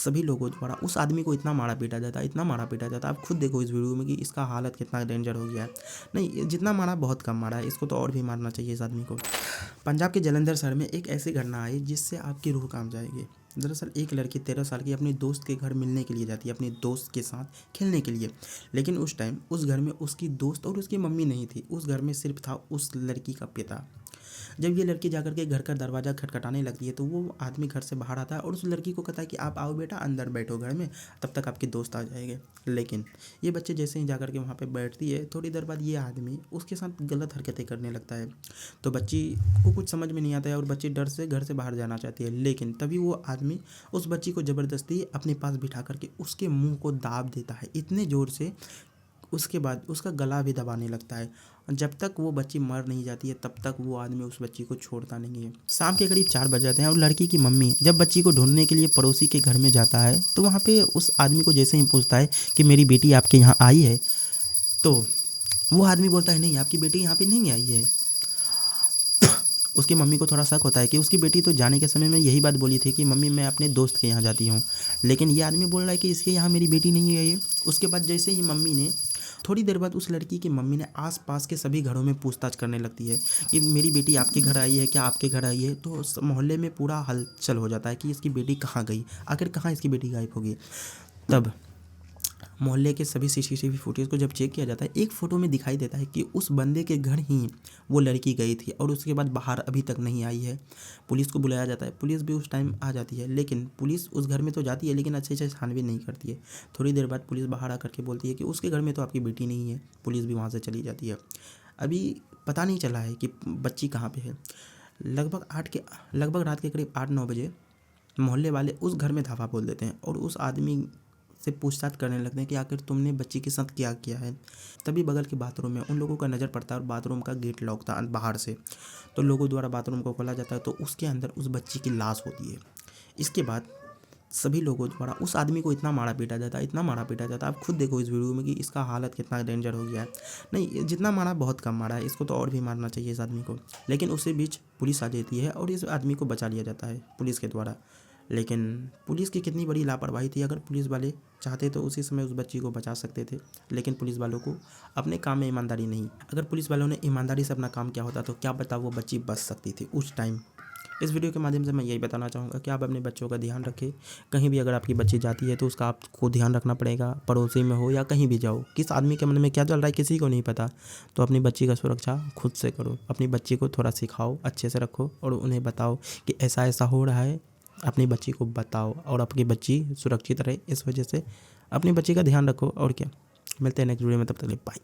सभी लोगों द्वारा उस आदमी को इतना मारा पीटा जाता है, इतना मारा पीटा जाता है। आप खुद देखो इस वीडियो में कि इसका हालत कितना डेंजर हो गया है। नहीं, जितना मारा बहुत कम मारा है, इसको तो और भी मारना चाहिए इस आदमी को। पंजाब के जालंधर शहर में एक ऐसी घटना आई जिससे आपकी रूह कांप जाएगी। दरअसल एक लड़की 13 साल की अपने दोस्त के घर मिलने के लिए जाती है, अपने दोस्त के साथ खेलने के लिए। लेकिन उस टाइम उस घर में उसकी दोस्त और उसकी मम्मी नहीं थी, उस घर में सिर्फ था उस लड़की का पिता। जब ये लड़की जाकर के घर का दरवाज़ा खटखटाने लगती है तो वो आदमी घर से बाहर आता है और उस लड़की को कहता है कि आप आओ बेटा, अंदर बैठो घर में, तब तक आपके दोस्त आ जाएंगे। लेकिन ये बच्चे जैसे ही जाकर के वहाँ पे बैठती है, थोड़ी देर बाद ये आदमी उसके साथ गलत हरकतें करने लगता है। तो बच्ची को कुछ समझ में नहीं आता है और बच्ची डर से घर से बाहर जाना चाहती है। लेकिन तभी वो आदमी उस बच्ची को ज़बरदस्ती अपने पास बिठा करके उसके मुंह को दाब देता है इतने ज़ोर से, उसके बाद उसका गला भी दबाने लगता है। जब तक वो बच्ची मर नहीं जाती है तब तक वो आदमी उस बच्ची को छोड़ता नहीं है। शाम के करीब 4 बज जाते हैं और लड़की की मम्मी जब बच्ची को ढूंढने के लिए पड़ोसी के घर में जाता है तो वहाँ पे उस आदमी को जैसे ही पूछता है कि मेरी बेटी आपके यहाँ आई है, तो वो आदमी बोलता है नहीं, आपकी बेटी यहाँ पे नहीं आई है। उसकी मम्मी को थोड़ा शक होता है कि उसकी बेटी तो जाने के समय में यही बात बोली थी कि मम्मी मैं अपने दोस्त के यहाँ जाती हूँ, लेकिन ये आदमी बोल रहा है कि इसके यहाँ मेरी बेटी नहीं है ये। उसके बाद जैसे ही मम्मी ने थोड़ी देर बाद उस लड़की की मम्मी ने आसपास के सभी घरों में पूछताछ करने लगती है कि मेरी बेटी आपके घर आई है क्या, आपके घर आई है। तो उस मोहल्ले में पूरा हलचल हो जाता है कि इसकी बेटी कहाँ गई, आखिर कहाँ इसकी बेटी गायब हो गई। तब मोहल्ले के सभी सीसीटीवी फुटेज को जब चेक किया जाता है, एक फ़ोटो में दिखाई देता है कि उस बंदे के घर ही वो लड़की गई थी और उसके बाद बाहर अभी तक नहीं आई है। पुलिस को बुलाया जाता है, पुलिस भी उस टाइम आ जाती है, लेकिन पुलिस उस घर में तो जाती है लेकिन अच्छे से छानबीन नहीं करती है। थोड़ी देर बाद पुलिस बाहर आकर के बोलती है कि उसके घर में तो आपकी बेटी नहीं है। पुलिस भी वहाँ से चली जाती है। अभी पता नहीं चला है कि बच्ची कहाँ पर है। लगभग रात के करीब 8-9 बजे मोहल्ले वाले उस घर में धावा बोल देते हैं और उस आदमी से पूछताछ करने लगते हैं कि आखिर तुमने बच्ची के साथ क्या किया है। तभी बगल के बाथरूम में उन लोगों का नज़र पड़ता है और बाथरूम का गेट लॉक था बाहर से, तो लोगों द्वारा बाथरूम को खोला जाता है तो उसके अंदर उस बच्ची की लाश होती है। इसके बाद सभी लोगों द्वारा उस आदमी को इतना मारा पीटा जाता है, इतना मारा पीटा जाता है। आप खुद देखो इस वीडियो में कि इसका हालत कितना डेंजर हो गया है। नहीं, जितना मारा बहुत कम मारा है, इसको तो और भी मारना चाहिए इस आदमी को। लेकिन उसी बीच पुलिस आ जाती है और इस आदमी को बचा लिया जाता है पुलिस के द्वारा। लेकिन पुलिस की कितनी बड़ी लापरवाही थी, अगर पुलिस वाले चाहते तो उसी समय उस बच्ची को बचा सकते थे। लेकिन पुलिस वालों को अपने काम में ईमानदारी नहीं, अगर पुलिस वालों ने ईमानदारी से अपना काम किया होता तो क्या पता वो बच्ची बच सकती थी उस टाइम। इस वीडियो के माध्यम से मैं यही बताना चाहूँगा कि आप अपने बच्चों का ध्यान रखें। कहीं भी अगर आपकी बच्ची जाती है तो उसका आपको ध्यान रखना पड़ेगा, पड़ोसी में हो या कहीं भी जाओ। किस आदमी के मन में क्या चल रहा है किसी को नहीं पता, तो अपनी बच्ची का सुरक्षा खुद से करो। अपनी बच्ची को थोड़ा सिखाओ, अच्छे से रखो और उन्हें बताओ कि ऐसा ऐसा हो रहा है। अपनी बच्ची को बताओ और आपकी बच्ची सुरक्षित रहे, इस वजह से अपनी बच्ची का ध्यान रखो। और क्या, मिलते हैं नेक्स्ट वीडियो में, तब तक के लिए बाय।